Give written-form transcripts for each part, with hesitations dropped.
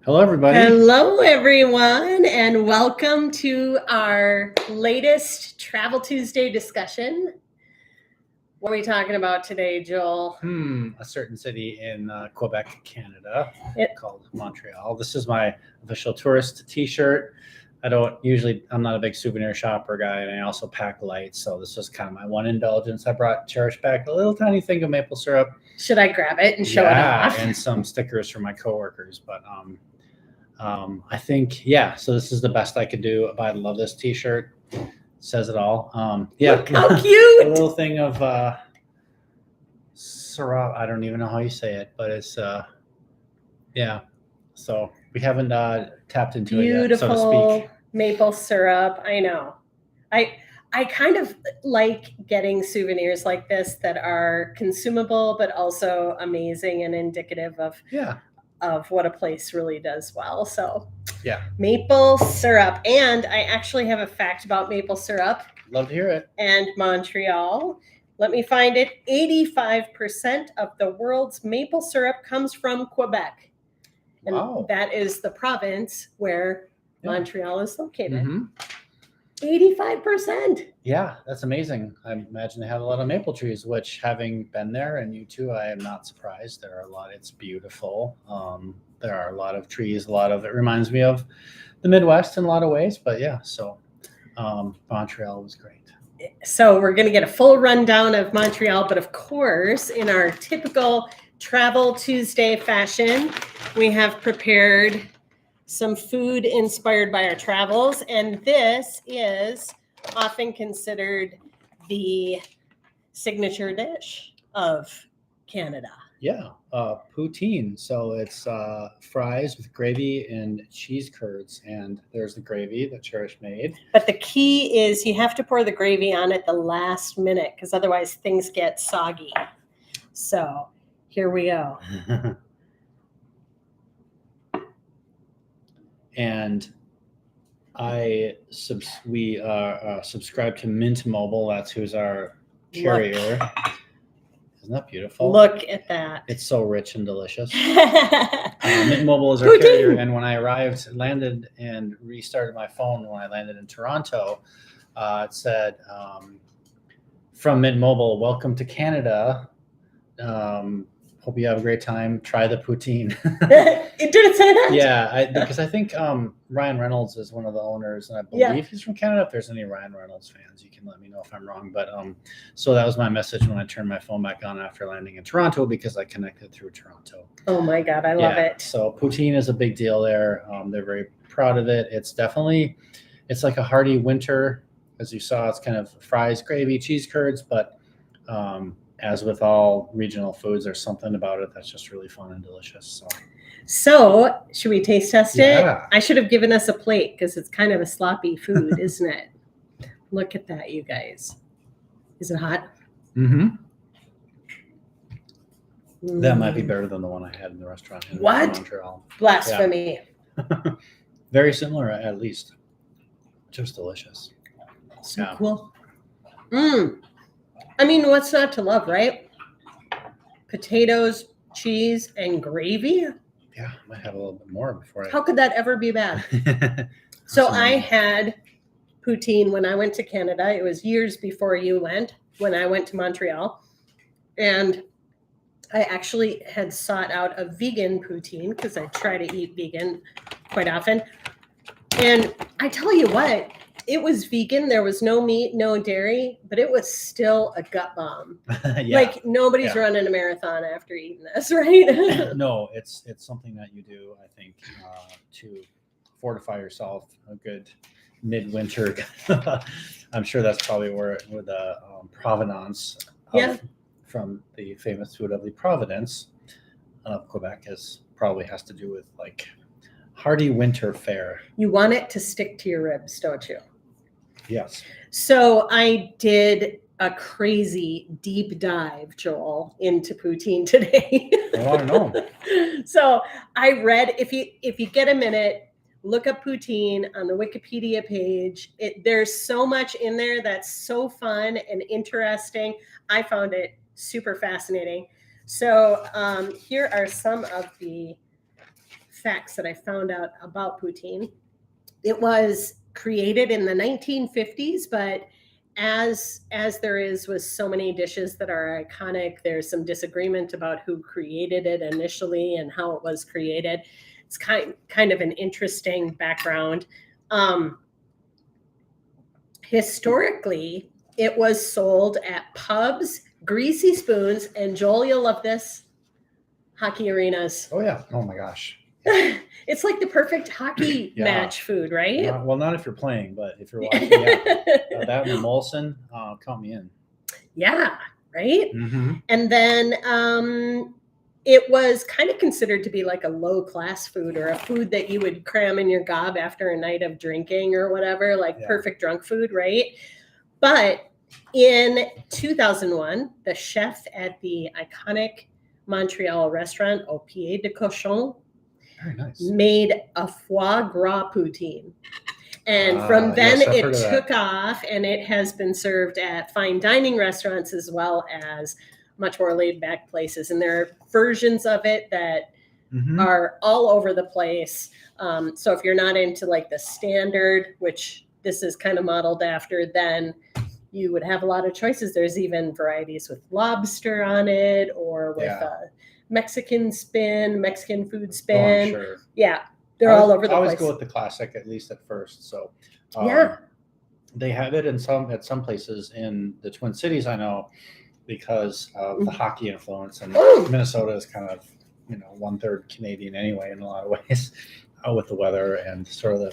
Hello, everybody. Hello, everyone, and welcome to our latest Travel Tuesday discussion. What are we talking about today, Joel? A certain city in Quebec, Canada, called Montreal. This is my official tourist T-shirt. I'm not a big souvenir shopper guy, and I also pack light, so this was kind of my one indulgence. I cherished back a little tiny thing of maple syrup. Should I grab it and show it off? And some stickers for my coworkers, but I think, so this is the best I could do. But I love this T-shirt. It says it all. Look how cute! A little thing of syrup. I don't even know how you say it, but it's So we haven't tapped into it yet, so to speak. Maple syrup. I know. I kind of like getting souvenirs like this that are consumable, but also amazing and indicative of what a place really does well. So maple syrup. And I actually have a fact about maple syrup. Love to hear it. And Montreal. Let me find it. 85% of the world's maple syrup comes from Quebec. And that is the province where Montreal is located. 85%. Yeah, that's amazing. I imagine they have a lot of maple trees, which, having been there, and you too, I am not surprised. There are a lot. It's beautiful. There are a lot of trees. It reminds me of the Midwest in a lot of ways. But Montreal was great. So we're going to get a full rundown of Montreal, but of course, in our typical Travel Tuesday fashion, we have prepared some food inspired by our travels, and this is often considered the signature dish of Canada. Poutine. So it's fries with gravy and cheese curds, and there's the gravy that Cherish made. But the key is you have to pour the gravy on at the last minute, because otherwise things get soggy. So here we go. And we subscribe to Mint Mobile. That's who's our carrier. Isn't that beautiful? Look at that. It's so rich and delicious. Mint Mobile is our carrier. And when I landed and restarted my phone when I landed in Toronto, it said, from Mint Mobile, welcome to Canada. Hope you have a great time. Try the poutine. Did it say that? Yeah, because I think Ryan Reynolds is one of the owners, and I believe he's from Canada. If there's any Ryan Reynolds fans, you can let me know if I'm wrong. But so that was my message when I turned my phone back on after landing in Toronto, because I connected through Toronto. Oh my God, I love it. So poutine is a big deal there. They're very proud of it. It's like a hearty winter. As you saw, it's kind of fries, gravy, cheese curds, but as with all regional foods, there's something about it that's just really fun and delicious. So should we taste test it? I should have given us a plate, because it's kind of a sloppy food, isn't it? Look at that, you guys. Is it hot? That might be better than the one I had in the restaurant in Montreal. Blasphemy. Very similar, at least. Just delicious. So cool. I mean, what's not to love, right? Potatoes, cheese, and gravy. Yeah, I might have a little bit more before How could that ever be bad? So I had poutine when I went to Canada. It was years before you went, when I went to Montreal. And I actually had sought out a vegan poutine, because I try to eat vegan quite often. And I tell you what, it was vegan. There was no meat, no dairy, but it was still a gut bomb. Like nobody's running a marathon after eating this, right? No, it's something that you do, I think, to fortify yourself a good midwinter. I'm sure that's probably where the provenance from the famous food of the Providence of Quebec probably has to do with like hearty winter fare. You want it to stick to your ribs, don't you? Yes. So I did a crazy deep dive, Joel, into poutine today. I want to know. So I read, if you get a minute, look up poutine on the Wikipedia page. There's so much in there that's so fun and interesting. I found it super fascinating. So here are some of the facts that I found out about poutine. It was created in the 1950s, but as there is with so many dishes that are iconic, there's some disagreement about who created it initially and how it was created. It's kind of an interesting background. Historically, it was sold at pubs, greasy spoons, and Joel, you'll love this, hockey arenas. Oh yeah. Oh my gosh. It's like the perfect hockey match food, right? Well, not if you're playing, but if you're watching, yeah. That and Molson, count me in. Yeah, right? Mm-hmm. And then it was kind of considered to be like a low-class food, or a food that you would cram in your gob after a night of drinking or whatever, like perfect drunk food, right? But in 2001, the chef at the iconic Montreal restaurant Au Pied de Cochon made a foie gras poutine. And from then it took off, and it has been served at fine dining restaurants as well as much more laid back places. And there are versions of it that are all over the place. So if you're not into like the standard, which this is kind of modeled after, then you would have a lot of choices. There's even varieties with lobster on it, or with Mexican food spin. Sure. Yeah, they're all over the place. I always go with the classic, at least at first. So they have it at some places in the Twin Cities, I know, because of the hockey influence, and Minnesota is kind of 1/3 Canadian anyway in a lot of ways, with the weather and sort of the.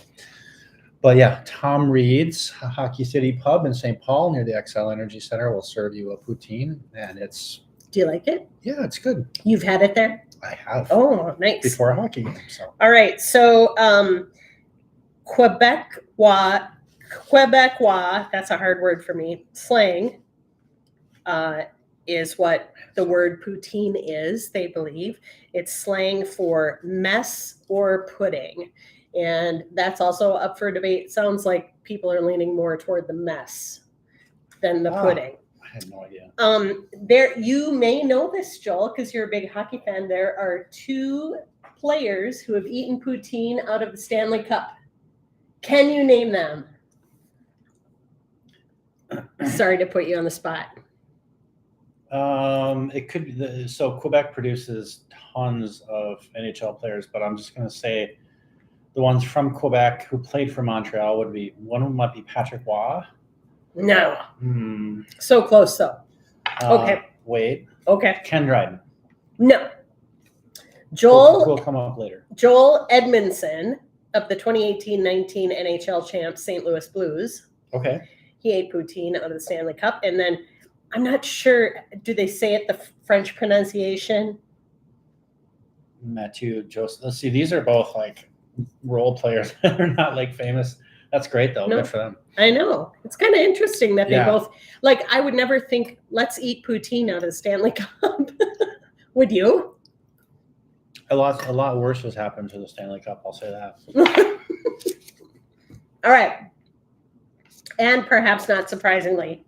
But yeah, Tom Reed's Hockey City Pub in St. Paul near the Xcel Energy Center will serve you a poutine, and it's. Do you like it? Yeah, it's good. You've had it there? I have. Oh, nice. Before a hockey game. So. All right. So Quebecois, that's a hard word for me, slang is what the word poutine is, they believe. It's slang for mess or pudding. And that's also up for debate. Sounds like people are leaning more toward the mess than the pudding. I had no idea. There, you may know this, Joel, because you're a big hockey fan. There are 2 players who have eaten poutine out of the Stanley Cup. Can you name them? Sorry to put you on the spot. It could be so Quebec produces tons of NHL players, but I'm just going to say the ones from Quebec who played for Montreal would be, one of them might be Patrick Waugh. No. So close, though. Okay. Wait. Okay. Ken Dryden. No. Joel will come up later. Joel Edmondson of the 2018-19 NHL champs St. Louis Blues. Okay. He ate poutine out of the Stanley Cup. And then I'm not sure, do they say it the French pronunciation? Mathieu Joseph. Let's see, these are both like role players. They're not like famous. That's great though. No. Good for them. I know. It's kind of interesting that they both, like, I would never think, let's eat poutine out of the Stanley Cup. Would you? A lot worse has happened to the Stanley Cup, I'll say that. All right. And perhaps not surprisingly,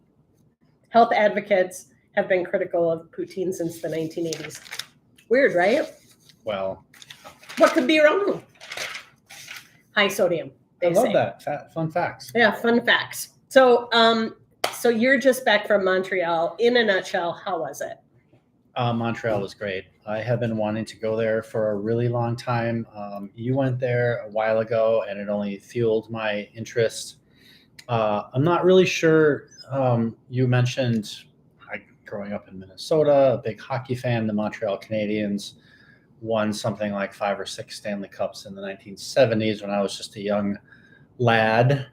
health advocates have been critical of poutine since the 1980s. Weird, right? Well, what could be wrong? High sodium. I love that. Fun facts. Yeah, fun facts. So, so you're just back from Montreal. In a nutshell, how was it? Montreal was great. I have been wanting to go there for a really long time. You went there a while ago, and it only fueled my interest. I'm not really sure. You mentioned growing up in Minnesota, a big hockey fan. The Montreal Canadiens won something like 5 or 6 Stanley Cups in the 1970s when I was just a young lad.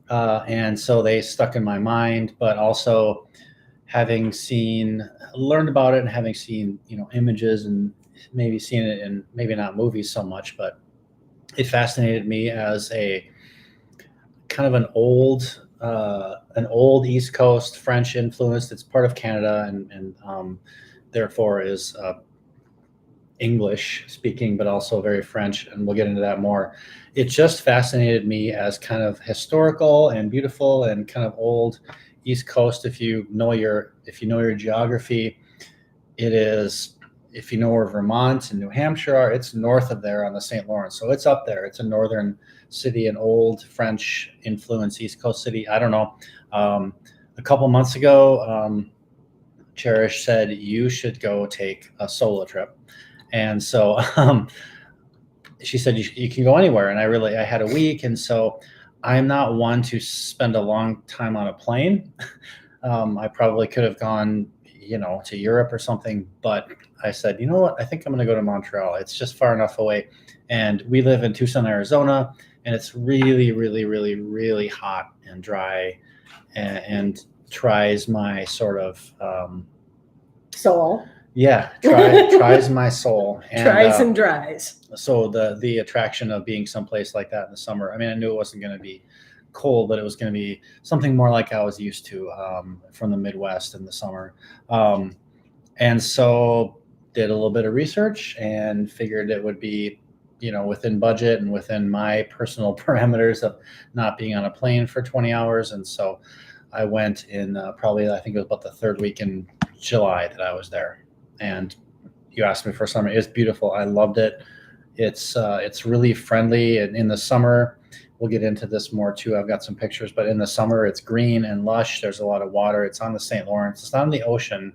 And so they stuck in my mind, but also having learned about it and having seen, images and maybe seen it in maybe not movies so much, but it fascinated me as a kind of an old East Coast French influence. It's part of Canada and therefore is English speaking, but also very French. And we'll get into that more. It just fascinated me as kind of historical and beautiful and kind of old East Coast. If you know your geography, it's if you know where Vermont and New Hampshire are, it's north of there on the St. Lawrence. So it's up there. It's a northern city, an old French influence East Coast city. I don't know. A couple months ago, Cherish said you should go take a solo trip. And so she said you can go anywhere. And I had a week. And so I'm not one to spend a long time on a plane. I probably could have gone, to Europe or something, but I said, you know what? I think I'm going to go to Montreal. It's just far enough away. And we live in Tucson, Arizona, and it's really, really, really, really hot and dry, and tries my sort of soul. Yeah, tries my soul. And, tries and dries. So the attraction of being someplace like that in the summer. I mean, I knew it wasn't going to be cold, but it was going to be something more like I was used to from the Midwest in the summer. And so did a little bit of research and figured it would be, within budget and within my personal parameters of not being on a plane for 20 hours. And so I went in probably, I think it was about the third week in July that I was there. And you asked me for summer. It's beautiful. I loved it. It's really friendly. And in the summer, we'll get into this more too. I've got some pictures, but in the summer it's green and lush. There's a lot of water. It's on the St. Lawrence. It's not on the ocean,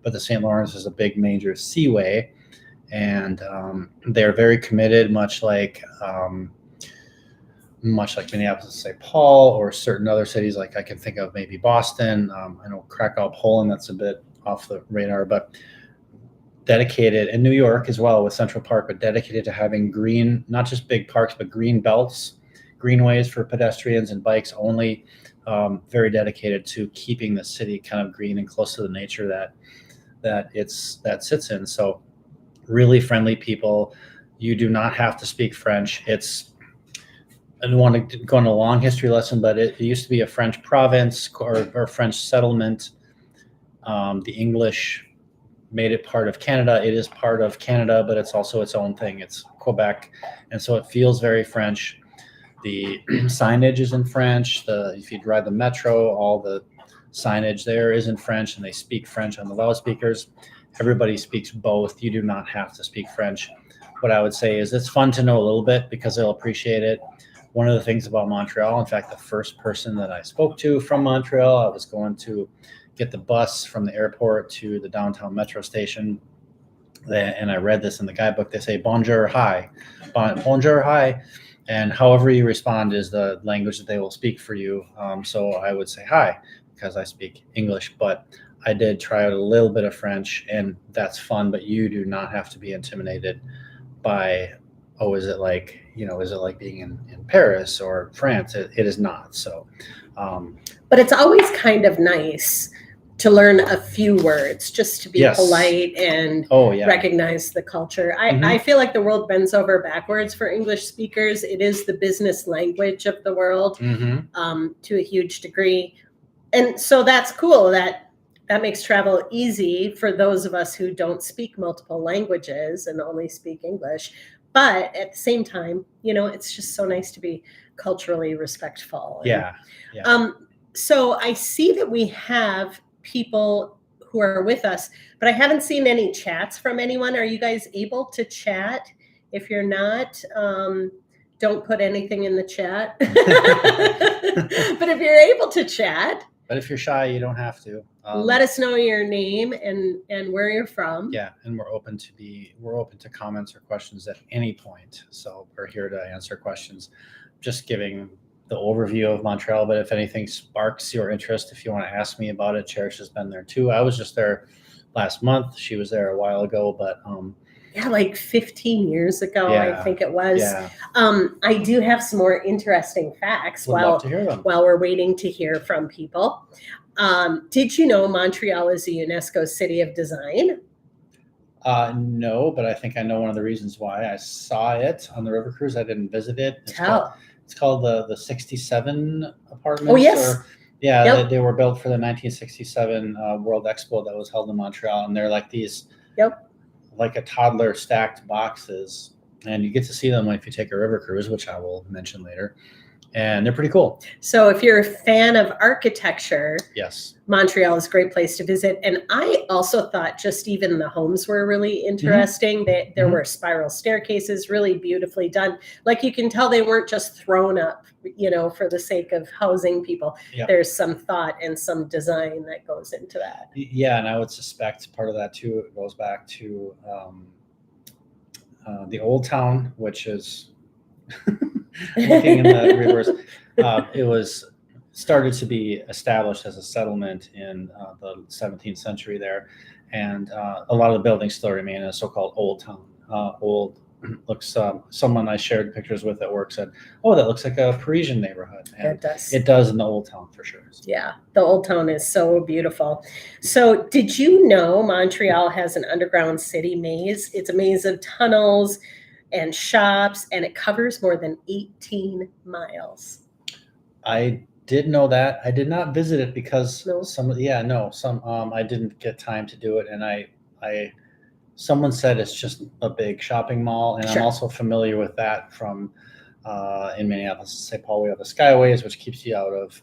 but the St. Lawrence is a big major seaway. And they're very committed, much like Minneapolis, St. Paul, or certain other cities. Like I can think of maybe Boston. I know Krakow, Poland, that's a bit off the radar, but dedicated, and New York as well with Central Park, but dedicated to having green, not just big parks, but green belts, greenways for pedestrians and bikes only. Very dedicated to keeping the city kind of green and close to the nature that sits in. So really friendly people. You do not have to speak French. I don't want to go on a long history lesson, but it used to be a French province or French settlement. The English made it part of Canada. It is part of Canada, but it's also its own thing. It's Quebec. And so it feels very French. The signage is in French. If you ride the metro, all the signage there is in French, and they speak French on the loudspeakers. Everybody speaks both. You do not have to speak French. What I would say is it's fun to know a little bit because they'll appreciate it. One of the things about Montreal, in fact, the first person that I spoke to from Montreal, I was going to get the bus from the airport to the downtown metro station. And I read this in the guidebook. They say, bonjour, hi. Bonjour, hi. And however you respond is the language that they will speak for you. So I would say hi because I speak English, but I did try out a little bit of French, and that's fun, but you do not have to be intimidated by, is it like being in Paris or France? It is not. So, but it's always kind of nice to learn a few words just to be polite and recognize the culture. I feel like the world bends over backwards for English speakers. It is the business language of the world to a huge degree. And so that's cool. That makes travel easy for those of us who don't speak multiple languages and only speak English. But at the same time, it's just so nice to be culturally respectful. Yeah. So I see that we have people who are with us, but I haven't seen any chats from anyone. Are you guys able to chat? If you're not, don't put anything in the chat. But if you're able to chat. But if you're shy, you don't have to. Let us know your name and where you're from. Yeah, and we're open to comments or questions at any point. So we're here to answer questions. Just giving the overview of Montreal, but if anything sparks your interest, if you want to ask me about it, Cherish has been there too. I was just there last month. She was there a while ago, but like 15 years ago, I think it was. Yeah. I do have some more interesting facts love to hear them. while we're waiting to hear from people. Did you know Montreal is a UNESCO City of Design? No, but I think I know one of the reasons why. I saw it on the river cruise. I didn't visit it. It's called the 67 apartments. Oh, yes. They were built for the 1967 World Expo that was held in Montreal. And they're like these, like a toddler stacked boxes. And you get to see them if you take a river cruise, which I will mention later. and they're pretty cool. So if you're a fan of architecture, Yes. Montreal is a great place to visit. And I also thought just even the homes were really interesting. There were spiral staircases, really beautifully done. Like you can tell they weren't just thrown up, for the sake of housing people. Yep. There's some thought and some design that goes into that. Yeah, and I would suspect part of that too, it goes back to the Old Town, which is looking in the reverse. It was started to be established as a settlement in the 17th century there, and a lot of the buildings still remain in a so-called Old Town. Old looks. Someone I shared pictures with at work said, "Oh, that looks like a Parisian neighborhood." And It does. It does in the Old Town for sure. Yeah, the Old Town is so beautiful. So did you know Montreal has an underground city maze? It's a maze of tunnels and shops, and it covers more than 18 miles. I did know that. I did not visit it because No? I didn't get time to do it, and someone said it's just a big shopping mall, and Sure. I'm also familiar with that from in Minneapolis, St. Paul. We have the Skyways, which keeps you out of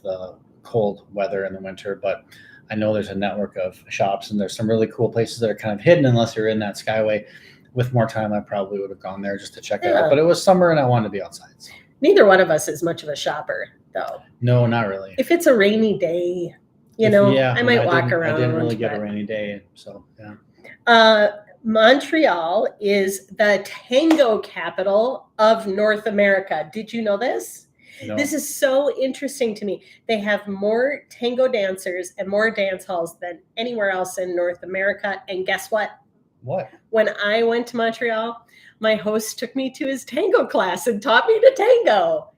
the cold weather in the winter. But I know there's a network of shops, and there's some really cool places that are kind of hidden unless you're in that Skyway. With more time, I probably would have gone there just to check it out. But it was summer, and I wanted to be outside. So. Neither one of us is much of a shopper, though. No, not really. If it's a rainy day, I might walk around. I didn't really get a rainy day, so yeah. Montreal is the tango capital of North America. Did you know this? No. This is so interesting to me. They have more tango dancers and more dance halls than anywhere else in North America. And guess what? What? When I went to Montreal, my host took me to his tango class and taught me to tango.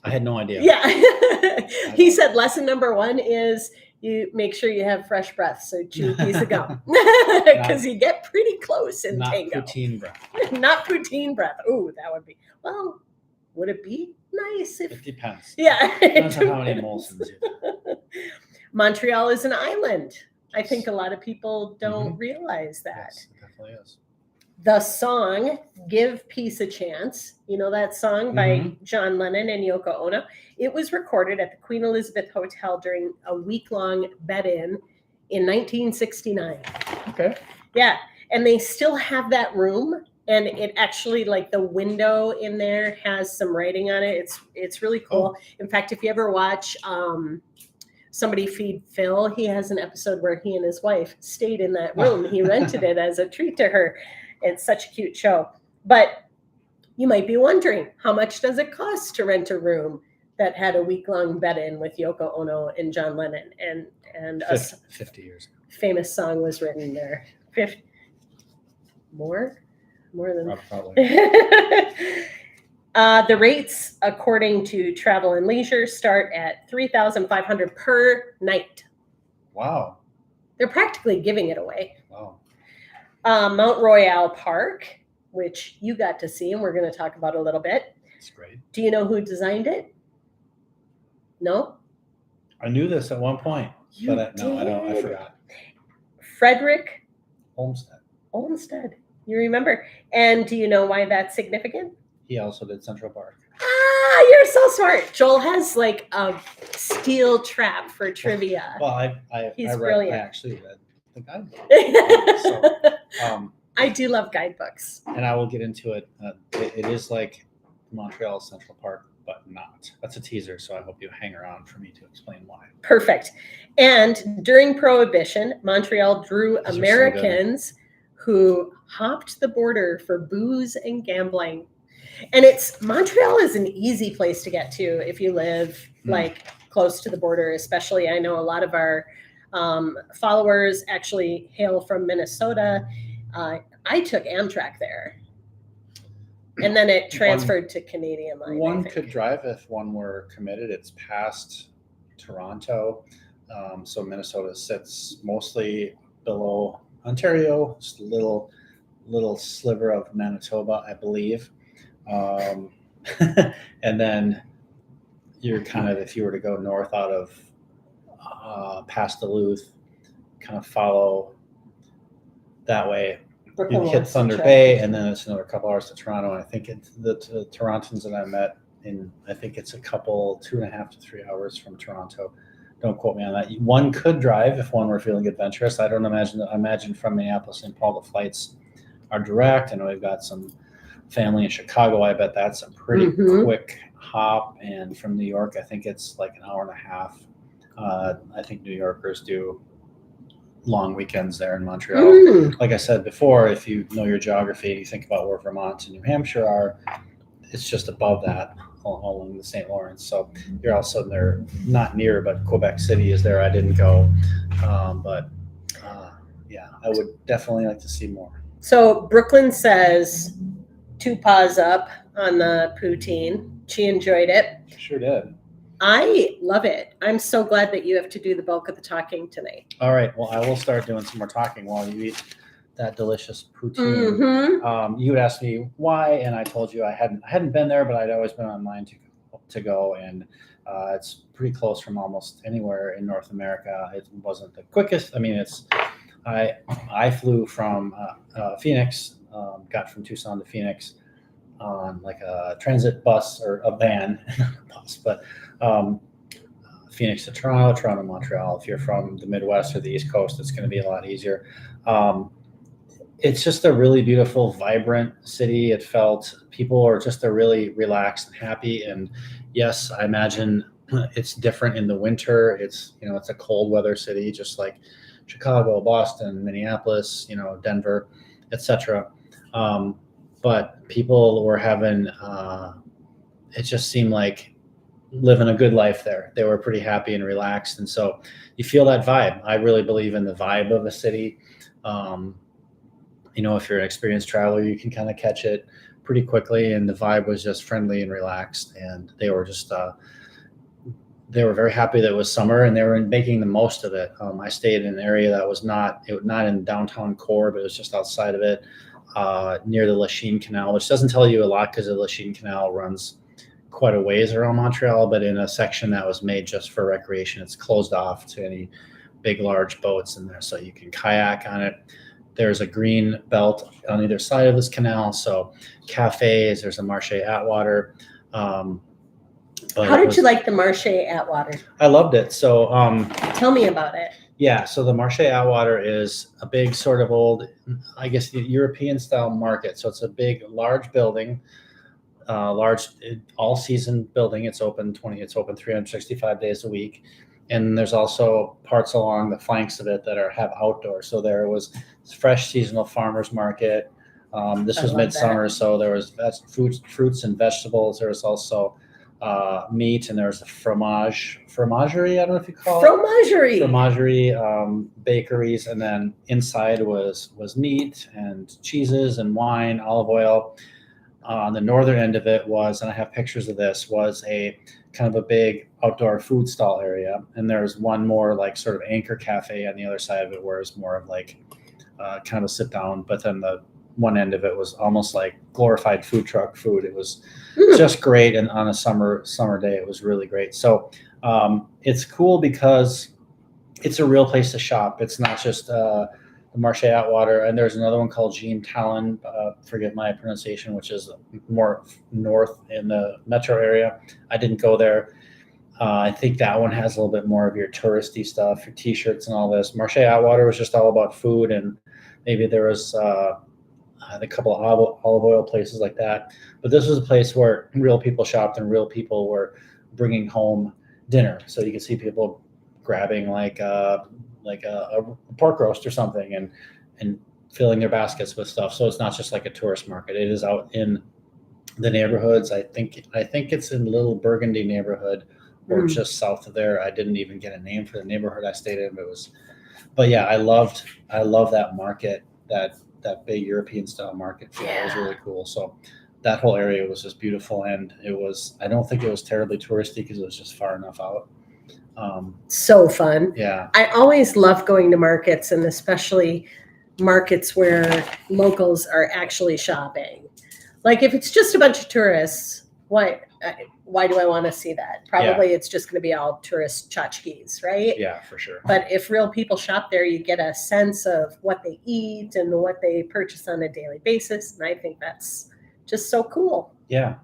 I had no idea. Yeah. He said lesson number 1 is you make sure you have fresh breath. So chew a piece of gum because you get pretty close in tango. Not poutine breath. Not poutine breath. Ooh, that would be, well, would it be nice if? It depends. Yeah. Depends on how many emulsions you do. Montreal is an island. I think a lot of people don't realize that. Yes, it definitely is. The song Give Peace a Chance, you know that song by John Lennon and Yoko Ono? It was recorded at the Queen Elizabeth Hotel during a week-long bed-in 1969. Okay. Yeah, and they still have that room, and it actually, like the window in there has some writing on it. It's really cool. In fact, if you ever watch Somebody Feed Phil, he has an episode where he and his wife stayed in that room. He rented it as a treat to her. It's such a cute show. But you might be wondering, how much does it cost to rent a room that had a week-long bed-in with Yoko Ono and John Lennon? And 50 years ago. Famous song was written there. 50, more than Probably. The rates, according to Travel and Leisure, start at $3,500 per night. Wow. They're practically giving it away. Wow. Mount Royal Park, which you got to see, and we're going to talk about a little bit. That's great. Do you know who designed it? No? I knew this at one point, but I don't. I forgot. Frederick Olmsted. You remember? And do you know why that's significant? He also did Central Park. Ah, you're so smart. Joel has like a steel trap for trivia. Well, He's brilliant. I actually read the guidebook. I do love guidebooks. And I will get into it. It is like Montreal Central Park, but not. That's a teaser, so I hope you hang around for me to explain why. Perfect. And during Prohibition, Montreal drew Americans who hopped the border for booze and gambling. And Montreal is an easy place to get to if you live like close to the border, especially. I know a lot of our followers actually hail from Minnesota. I took Amtrak there, and then it transferred to Canadian Line. One could drive if one were committed. It's past Toronto, so Minnesota sits mostly below Ontario, just a little sliver of Manitoba, I believe. And then you're kind of, if you were to go north out of past Duluth, kind of follow that way, you hit Thunder Bay, and then it's another couple hours to Toronto. And I think the Torontons that I met I think it's 2.5 to 3 hours from Toronto. Don't quote me on that. One could drive if one were feeling adventurous. I don't imagine from Minneapolis St. Paul the flights are direct. I know we've got some family in Chicago. I bet that's a pretty quick hop. And from New York, I think it's like an hour and a half. I think New Yorkers do long weekends there in Montreal. Like I said before, if you know your geography and you think about where Vermont and New Hampshire are, it's just above that along the St. Lawrence. So you're all of a sudden there, not near, but Quebec City is there. I didn't go, but yeah, I would definitely like to see more. So Brooklyn says 2 paws up on the poutine. She enjoyed it. Sure did. I love it. I'm so glad that you have to do the bulk of the talking tonight. All right. Well, I will start doing some more talking while you eat that delicious poutine. You asked me why, and I told you I hadn't been there, but I'd always been on mind to go, and it's pretty close from almost anywhere in North America. It wasn't the quickest. I mean, I flew from Phoenix, got from Tucson to Phoenix on like a transit bus or a van, not a bus, but Phoenix to Toronto, Toronto to Montreal. If you're from the Midwest or the East Coast, it's going to be a lot easier. It's just a really beautiful, vibrant city. It felt people are just really relaxed and happy. And yes, I imagine it's different in the winter. It's a cold weather city, just like Chicago, Boston, Minneapolis, Denver, etc. But people were having, it just seemed like living a good life there. They were pretty happy and relaxed. And so you feel that vibe. I really believe in the vibe of a city. If you're an experienced traveler, you can kind of catch it pretty quickly. And the vibe was just friendly and relaxed. And they were just, they were very happy that it was summer and they were making the most of it. I stayed in an area that was not in downtown core, but it was just outside of it, near the Lachine Canal, which doesn't tell you a lot because the Lachine Canal runs quite a ways around Montreal, but in a section that was made just for recreation. It's closed off to any big, large boats in there, so you can kayak on it. There's a green belt on either side of this canal, so cafes, there's a Marché Atwater. How did you like the Marché Atwater? I loved it. So tell me about it. Yeah, so the Marché Atwater is a big sort of old, I guess, the European style market. So it's a big, large building, large all-season building. It's open 365 days a week. And there's also parts along the flanks of it that have outdoor. So there was fresh seasonal farmers market. This was midsummer, so there was fruits and vegetables. There was also meat, and there was a fromagerie. I don't know if you call it fromagerie, bakeries, and then inside was meat and cheeses and wine, olive oil. On the northern end of it was, and I have pictures of this, was a kind of a big outdoor food stall area, and there's one more like sort of anchor cafe on the other side of it, where it's more of like kind of a sit down. But then the one end of it was almost like glorified food truck food. It was just great, and on a summer day, it was really great. So it's cool because it's a real place to shop. It's not just the Marché Atwater, and there's another one called Jean Talon, forgive my pronunciation, which is more north in the metro area. I didn't go there. I think that one has a little bit more of your touristy stuff, your t-shirts and all this. Marché Atwater was just all about food, and maybe there was a couple of olive oil places like that. But this was a place where real people shopped and real people were bringing home dinner. So you could see people grabbing like a pork roast or something and filling their baskets with stuff. So it's not just like a tourist market. It is out in the neighborhoods. I think it's in Little Burgundy neighborhood or just south of there. I didn't even get a name for the neighborhood I stayed in, but yeah, I love that market, that big European style market. Yeah. It was really cool. So that whole area was just beautiful. And I don't think it was terribly touristy because it was just far enough out. So fun. Yeah. I always love going to markets, and especially markets where locals are actually shopping. Like if it's just a bunch of tourists, why do I want to see that? Probably It's just going to be all tourist tchotchkes, right? Yeah, for sure. But if real people shop there, you get a sense of what they eat and what they purchase on a daily basis. And I think that's just so cool. Yeah.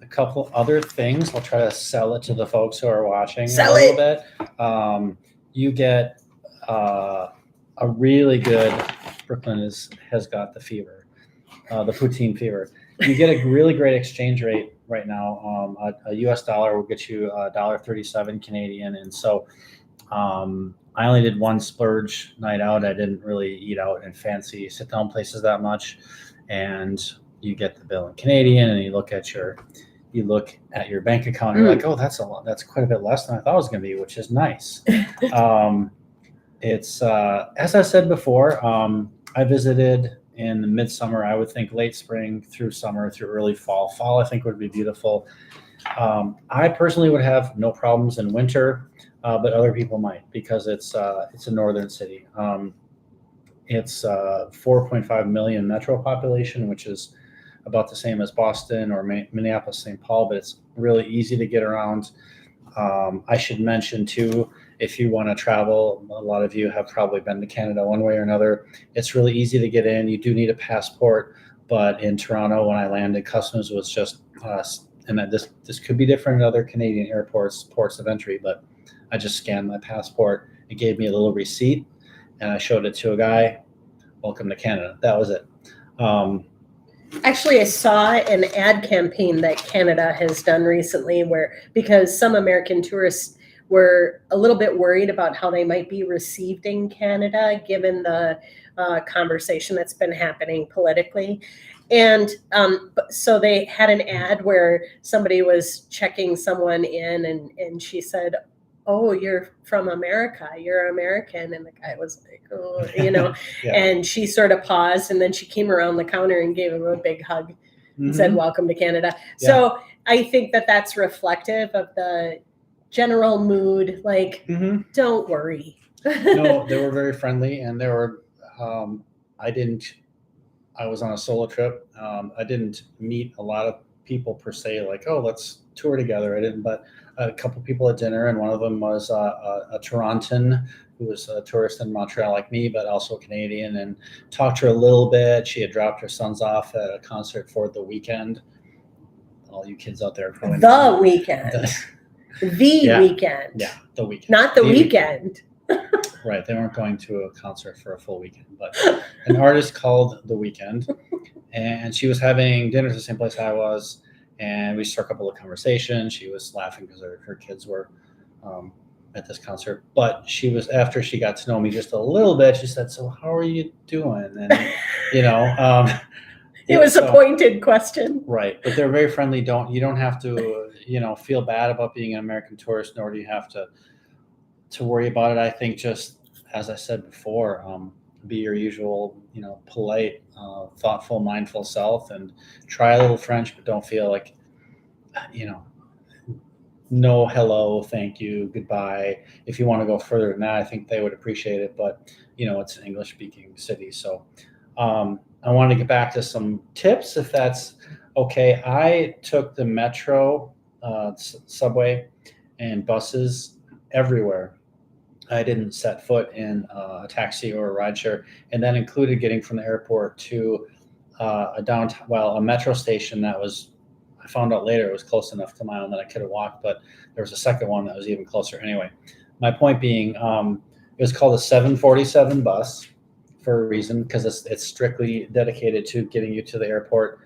a couple other things. I'll try to sell it to the folks who are watching Sell a little bit. You get a really good, Brooklyn has got the fever, the poutine fever. You get a really great exchange rate right now. A US dollar will get you $1.37 Canadian. And so I only did one splurge night out. I didn't really eat out in fancy sit down places that much. And you get the bill in Canadian, and you look at your bank account, and you're like, oh, that's a lot. That's quite a bit less than I thought it was going to be, which is nice. It's as I said before, I visited in midsummer. I would think late spring through summer through early fall. Fall, I think, would be beautiful. I personally would have no problems in winter, but other people might, because it's a northern city. It's 4.5 million metro population, which is about the same as Boston or Minneapolis, St. Paul, but it's really easy to get around. I should mention too, if you want to travel, a lot of you have probably been to Canada one way or another. It's really easy to get in. You do need a passport, but in Toronto, when I landed, customs was just, and this could be different in other Canadian airports, ports of entry, but I just scanned my passport. It gave me a little receipt, and I showed it to a guy. Welcome to Canada. That was it. Actually, I saw an ad campaign that Canada has done recently because some American tourists were a little bit worried about how they might be received in Canada, given the conversation that's been happening politically. And so they had an ad where somebody was checking someone in, and she said, oh, you're from America, you're American. And the guy was like, oh, yeah. And she sort of paused, and then she came around the counter and gave him a big hug and said, welcome to Canada. Yeah. So I think that that's reflective of the general mood. Like, don't worry. No, they were very friendly, and there were, I was on a solo trip. I didn't meet a lot of people per se, like, oh, let's tour together. I didn't, but a couple people at dinner, and one of them was a Torontan who was a tourist in Montreal like me, but also Canadian, and talked to her a little bit. She had dropped her sons off at a concert for The Weekend. All you kids out there probably know. The Weekend. Weekend. Yeah, The Weekend. Not The Weekend. Right, they weren't going to a concert for a full weekend, but an artist called The Weekend, and she was having dinner at the same place I was. And we struck up a little conversation. She was laughing because her kids were at this concert. But she was, after she got to know me just a little bit, she said, so how are you doing? And, it was a pointed question. Right. But they're very friendly. You don't have to, feel bad about being an American tourist, nor do you have to worry about it. I think, just as I said before, be your usual, polite, thoughtful, mindful self, and try a little French, but don't feel like, no hello, thank you, goodbye. If you want to go further than that, I think they would appreciate it, but it's an English speaking city. So I wanted to get back to some tips, if that's okay. I took the metro, subway, and buses everywhere. I didn't set foot in a taxi or a rideshare, and that included getting from the airport to a metro station that was, I found out later, it was close enough to my own that I could have walked, but there was a second one that was even closer. Anyway, my point being, it was called a 747 bus for a reason, because it's strictly dedicated to getting you to the airport,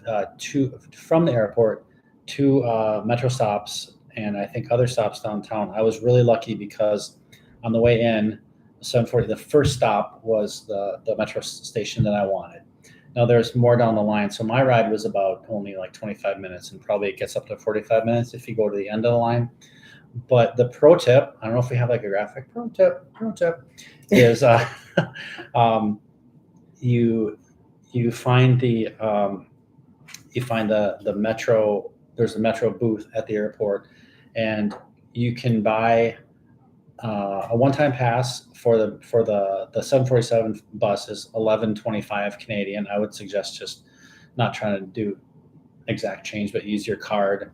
from the airport to metro stops, and I think other stops downtown. I was really lucky because on the way in, 740, the first stop was the metro station that I wanted. Now there's more down the line. So my ride was about only like 25 minutes, and probably it gets up to 45 minutes if you go to the end of the line. But the pro tip, I don't know if we have like a graphic, pro tip is you find the metro, there's a metro booth at the airport, and you can buy a one-time pass for the 747 bus is $11.25 Canadian. I would suggest just not trying to do exact change, but use your card,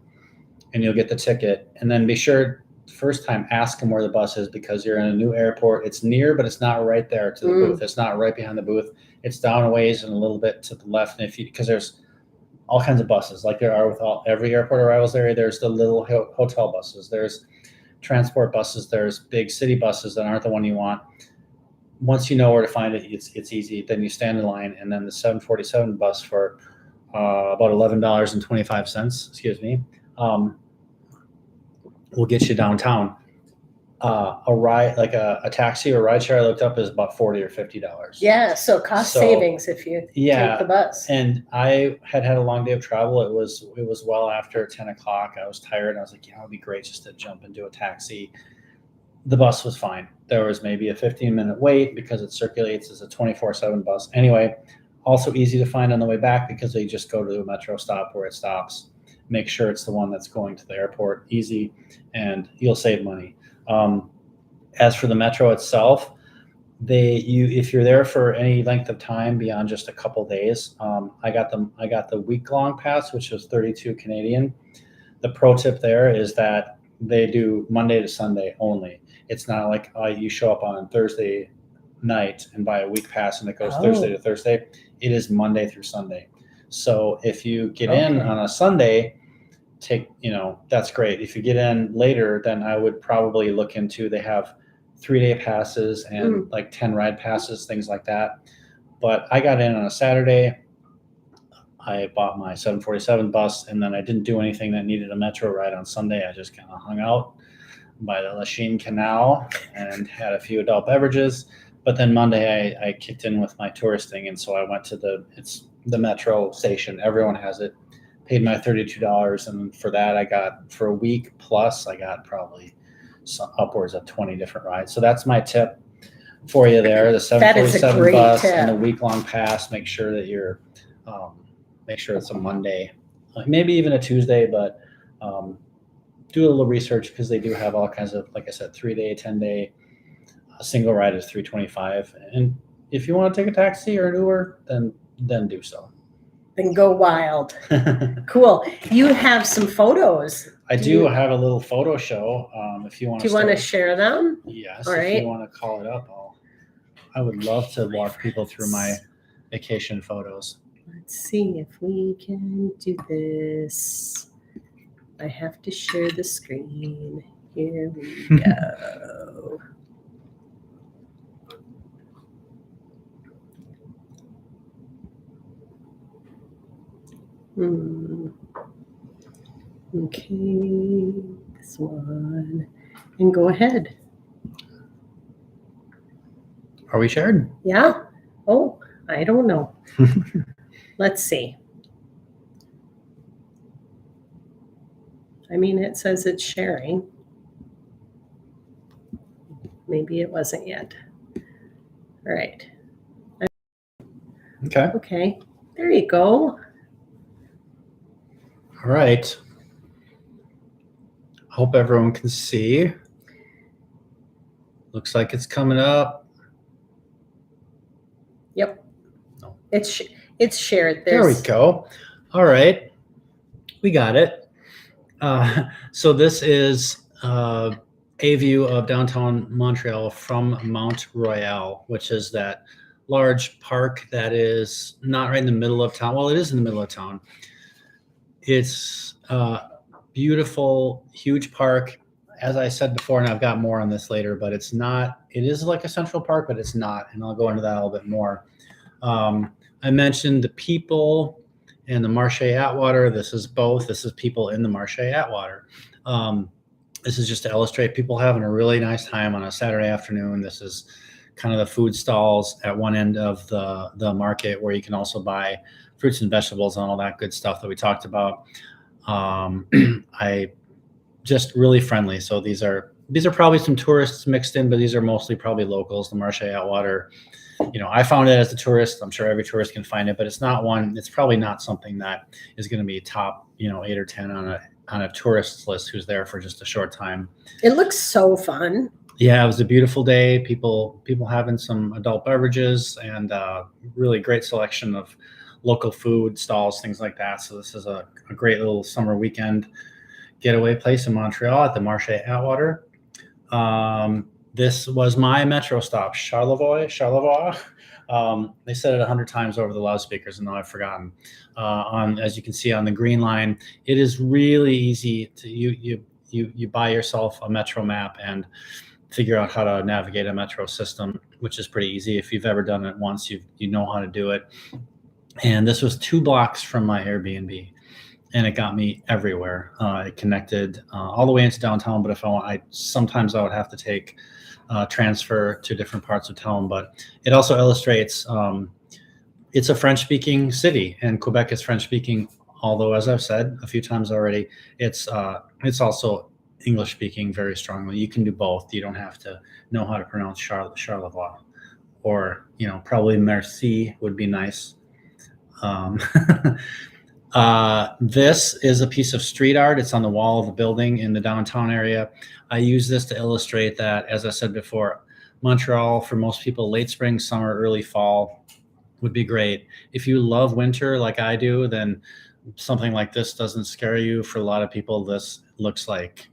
and you'll get the ticket. And then be sure, first time, ask them where the bus is, because you're in a new airport. It's near, but it's not right there to the booth. It's not right behind the booth. It's down a ways and a little bit to the left. And because there's all kinds of buses, like there are with every airport arrivals area. There's the little hotel buses. There's transport buses. There's big city buses that aren't the one you want. Once you know where to find it, it's easy. Then you stand in line, and then the 747 bus for about $11.25, excuse me, will get you downtown. A ride, like a taxi or ride share, I looked up, is about $40 or $50. Yeah, so cost savings if you take the bus. And I had a long day of travel. It was well after 10 o'clock. I was tired. I was like, yeah, it would be great just to jump into a taxi. The bus was fine. There was maybe a 15-minute wait because it circulates as a 24/7 bus. Anyway, also easy to find on the way back because they just go to a metro stop where it stops. Make sure it's the one that's going to the airport. Easy, and you'll save money. As for the metro itself, if you're there for any length of time beyond just a couple days, I got the week-long pass, which was 32 Canadian. The pro tip there is that they do Monday to Sunday only. It's not like you show up on Thursday night and buy a week pass and it goes Thursday to Thursday. It is Monday through Sunday. So if you get in on a Sunday, that's great. If you get in later, then I would probably look into, they have 3-day passes and like 10 ride passes, things like that. But I got in on a Saturday. I bought my 747 bus, and then I didn't do anything that needed a metro ride on Sunday. I just kind of hung out by the Lachine Canal and had a few adult beverages. But then Monday I kicked in with my touristing, and so I went to the metro station. Everyone has it. Paid my $32, and for that I got, for a week plus, I got probably upwards of 20 different rides. So that's my tip for you there. The 747 bus and the week-long pass. Make sure that you're, make sure it's a Monday, maybe even a Tuesday, but do a little research because they do have all kinds of, like I said, 3-day, 10-day. A single ride is $325, and if you want to take a taxi or an Uber, then do so. Then go wild. Cool. You have some photos. I do have a little photo show. If you want to. Do you want to share them? Yes. All right. If you want to call it up, I would love to walk people through my vacation photos. Let's see if we can do this. I have to share the screen. Here we go. Okay, this one. And go ahead. Are we shared? Yeah. Oh, I don't know. Let's see. I mean, it says it's sharing. Maybe it wasn't yet. All right. Okay. Okay. There you go. All right. Hope everyone can see. Looks like it's coming up. Yep. No. It's shared. There we go. All right. We got it. So this is a view of downtown Montreal from Mount Royal, which is that large park that is not right in the middle of town. Well, it is in the middle of town. It's a beautiful, huge park. As I said before, and I've got more on this later, but it's not, it is like a central park, but it's not. And I'll go into that a little bit more. I mentioned the people and the Marché Atwater. This is both. This is people in the Marché Atwater. This is just to illustrate people having a really nice time on a Saturday afternoon. This is kind of the food stalls at one end of the market where you can also buy fruits and vegetables and all that good stuff that we talked about. I just really friendly. So these are probably some tourists mixed in, but these are mostly probably locals. The Marché Atwater, I found it as a tourist. I'm sure every tourist can find it, but it's probably not something that is going to be top, 8 or 10 on a tourist list who's there for just a short time. It looks so fun. Yeah, it was a beautiful day. People having some adult beverages and really great selection of local food stalls, things like that. So this is a great little summer weekend getaway place in Montreal at the Marché Atwater. This was my metro stop, Charlevoix. They said it 100 times over the loudspeakers, and now I've forgotten. As you can see on the green line, it is really easy to you buy yourself a metro map and figure out how to navigate a metro system, which is pretty easy. If you've ever done it once, you know how to do it. And this was 2 blocks from my Airbnb, and it got me everywhere. It connected all the way into downtown, but if sometimes I would have to take transfer to different parts of town. But it also illustrates it's a French-speaking city, and Quebec is French-speaking. Although, as I've said a few times already, it's also English-speaking very strongly. You can do both. You don't have to know how to pronounce Charlevoix, or probably Merci would be nice. This is a piece of street art. It's on the wall of a building in the downtown area. I use this to illustrate that, as I said before, Montreal, for most people, late spring, summer, early fall would be great. If you love winter like I do, then something like this doesn't scare you. For a lot of people, this looks like,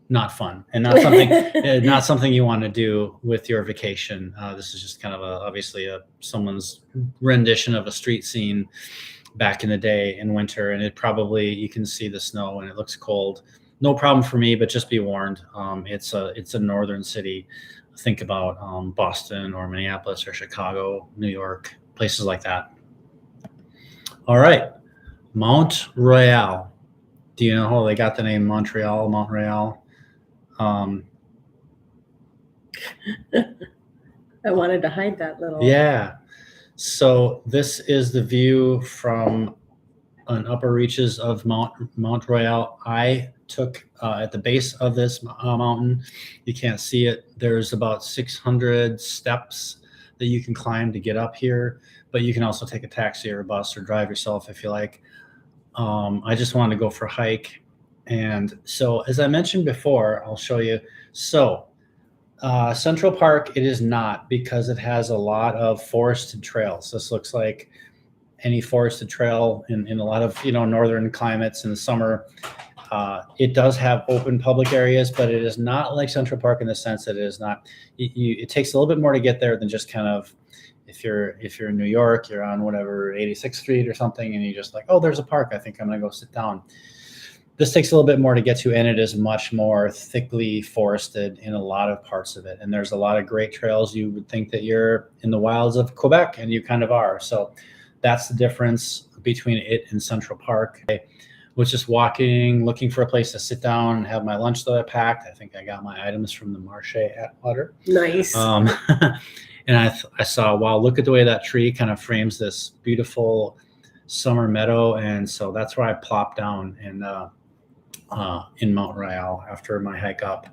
not fun, and not something you want to do with your vacation. This is just kind of obviously someone's rendition of a street scene back in the day in winter, and you can see the snow and it looks cold. No problem for me, but just be warned. It's a northern city. Think about Boston or Minneapolis or Chicago, New York, places like that. All right, Montreal. Do you know how they got the name Montreal? I wanted to hide that little. Yeah. So this is the view from an upper reaches of Mount Royal. I took at the base of this mountain. You can't see it. There's about 600 steps that you can climb to get up here, but you can also take a taxi or a bus or drive yourself if you like. I just wanted to go for a hike. And so, as I mentioned before, I'll show you. So Central Park, it is not, because it has a lot of forested trails. This looks like any forested trail in a lot of northern climates in the summer. It does have open public areas, but it is not like Central Park in the sense that it is not. It takes a little bit more to get there than just kind of, if you're in New York, you're on whatever 86th Street or something, and you just like, oh, there's a park. I think I'm gonna go sit down. This takes a little bit more to get to, and it is much more thickly forested in a lot of parts of it. And there's a lot of great trails. You would think that you're in the wilds of Quebec, and you kind of are. So that's the difference between it and Central Park. I was just walking, looking for a place to sit down and have my lunch that I packed. I think I got my items from the Marché Atwater. Nice. And I saw, wow, look at the way that tree kind of frames this beautiful summer meadow. And so that's where I plopped down in Mount Royal after my hike up.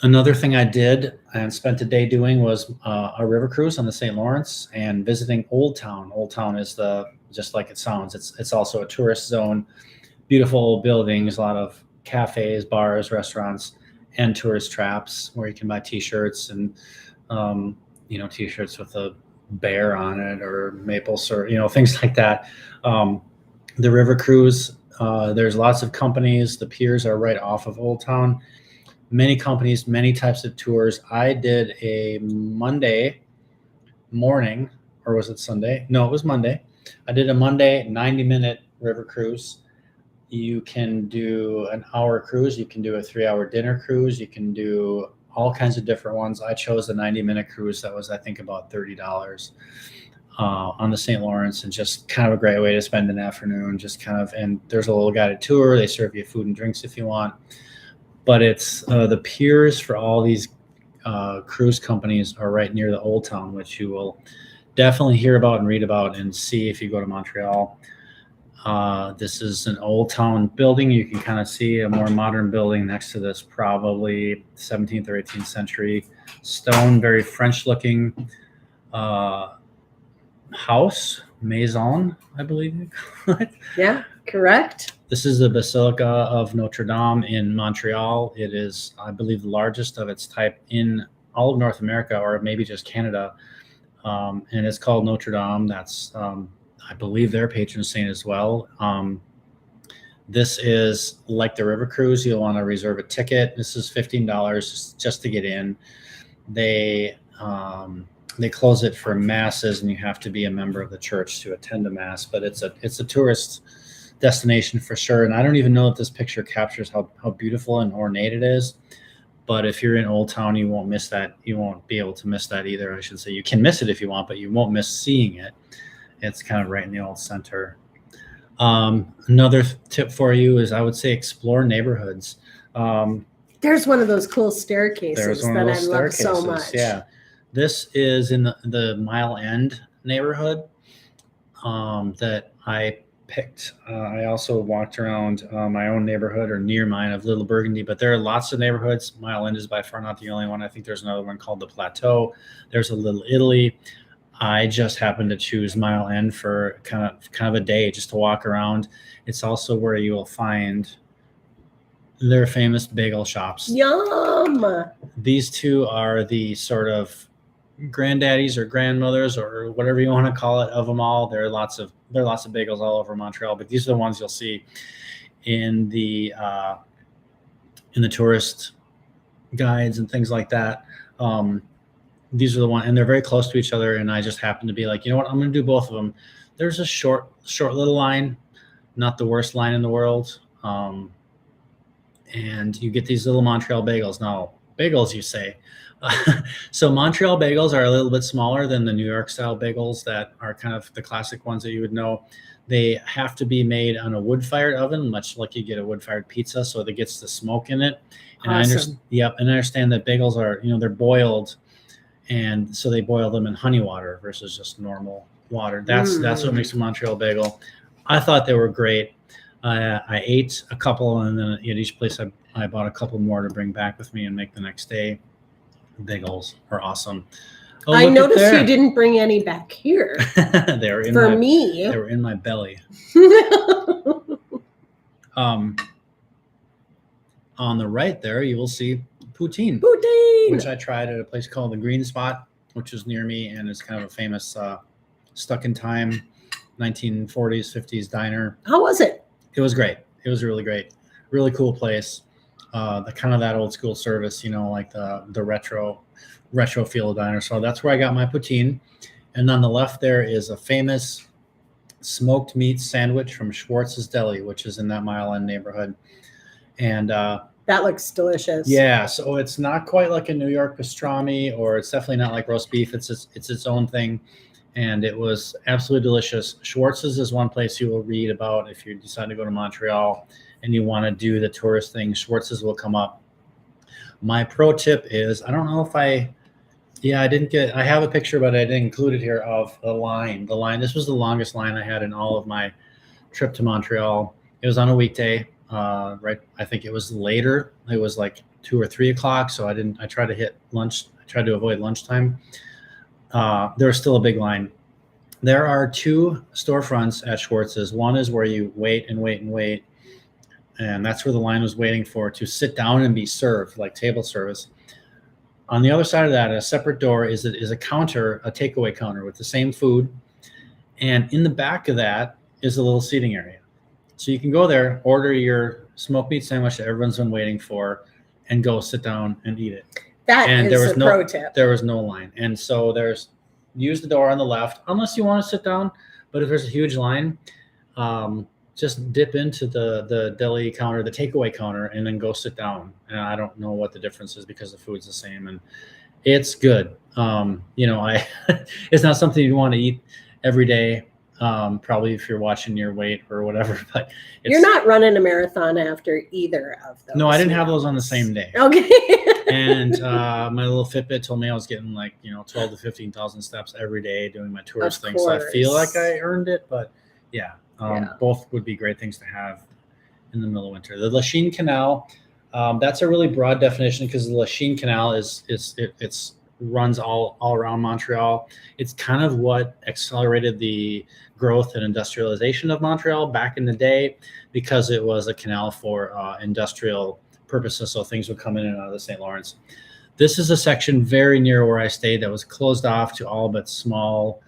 Another thing I did and spent a day doing was a river cruise on the St. Lawrence and visiting Old Town. Old Town is just like it sounds. It's also a tourist zone, beautiful old buildings, a lot of cafes, bars, restaurants, and tourist traps where you can buy T-shirts and T-shirts with a bear on it or maple syrup, things like that. The river cruise, there's lots of companies. The piers are right off of Old Town. Many companies, many types of tours. I did a Monday morning, or was it Sunday? No, it was Monday. I did a Monday 90-minute river cruise. You can do an hour cruise. You can do a 3-hour dinner cruise. You can do all kinds of different ones. I chose a 90-minute cruise that was, I think, about $30 on the St. Lawrence, and just kind of a great way to spend an afternoon. And there's a little guided tour. They serve you food and drinks if you want. But it's the piers for all these cruise companies are right near the Old Town, which you will definitely hear about and read about and see if you go to Montreal. This is an Old Town building. You can kind of see a more modern building next to this, probably 17th or 18th century stone, very French looking house, maison, I believe you call it. Yeah, correct. This is the Basilica of Notre Dame in Montreal. It is, I believe, the largest of its type in all of North America, or maybe just Canada. And it's called Notre Dame. That's, I believe, their patron saint as well. This is like the river cruise. You'll want to reserve a ticket. This is $15 just to get in. They close it for masses, and you have to be a member of the church to attend a mass. But it's a tourist destination for sure. And I don't even know if this picture captures how beautiful and ornate it is. But if you're in Old Town, you won't miss that. You won't be able to miss that either. I should say you can miss it if you want, but you won't miss seeing it. It's kind of right in the old center. Another tip for you is I would say explore neighborhoods. There's one of those cool staircases that I love so much. Yeah. This is in the Mile End neighborhood that I picked. I also walked around my own neighborhood or near mine of Little Burgundy, but there are lots of neighborhoods. Mile End is by far not the only one. I think there's another one called the Plateau. There's a Little Italy. I just happened to choose Mile End for kind of a day just to walk around. It's also where you will find their famous bagel shops. Yum! These two are the sort of granddaddies or grandmothers or whatever you want to call it of them all. There are lots of bagels all over Montreal, but these are the ones you'll see in the tourist guides and things like that. These are the ones, and they're very close to each other. And I just happened to be like, you know what, I'm going to do both of them. There's a short little line, not the worst line in the world. And you get these little Montreal bagels. Now, bagels, you say. So Montreal bagels are a little bit smaller than the New York style bagels that are kind of the classic ones that you would know. They have to be made on a wood-fired oven, much like you get a wood-fired pizza, so that gets the smoke in it. And Awesome. I understand that bagels are, they're boiled, and so they boil them in honey water versus just normal water. That's what makes a Montreal bagel. I thought they were great. I ate a couple, and then at each place I bought a couple more to bring back with me and make the next day. Bagels are awesome. Oh, I noticed you didn't bring any back here. They were in me. They were in my belly. On the right there, you will see poutine, which I tried at a place called the Green Spot, which is near me, and it's kind of a famous stuck in time 1940s, 50s diner. How was it? It was great. It was really great. Really cool place. The kind of that old school service, like the retro feel of diner. So that's where I got my poutine. And on the left there is a famous smoked meat sandwich from Schwartz's Deli, which is in that Mile End neighborhood. And that looks delicious. Yeah, so it's not quite like a New York pastrami, or it's definitely not like roast beef. It's its own thing. And it was absolutely delicious. Schwartz's is one place you will read about if you decide to go to Montreal and you want to do the tourist thing. Schwartz's will come up. My pro tip is, I don't know if I have a picture, but I didn't include it here, of the line. This was the longest line I had in all of my trip to Montreal. It was on a weekday, right? I think it was later. It was like 2 or 3 o'clock. So I tried to hit lunch. I tried to avoid lunchtime. There was still a big line. There are 2 storefronts at Schwartz's. One is where you wait and wait and wait. And that's where the line was waiting for to sit down and be served, like table service. On the other side of that, a separate door is a counter, a takeaway counter with the same food. And in the back of that is a little seating area. So you can go there, order your smoked meat sandwich that everyone's been waiting for, and go sit down and eat it. There was pro tip. There was no line. And so use the door on the left, unless you want to sit down. But if there's a huge line, just dip into the deli counter, the takeaway counter, and then go sit down. And I don't know what the difference is because the food's the same, and it's good. It's not something you want to eat every day. Probably if you're watching your weight or whatever, but you're not running a marathon after either of those. No, I didn't have those on the same day. Okay. And my little Fitbit told me I was getting 12 to 15,000 steps every day doing my tourist thing. So I feel like I earned it, but yeah. Both would be great things to have in the middle of winter. The Lachine Canal, that's a really broad definition because the Lachine Canal runs all around Montreal. It's kind of what accelerated the growth and industrialization of Montreal back in the day, because it was a canal for industrial purposes, so things would come in and out of the St. Lawrence. This is a section very near where I stayed that was closed off to all but small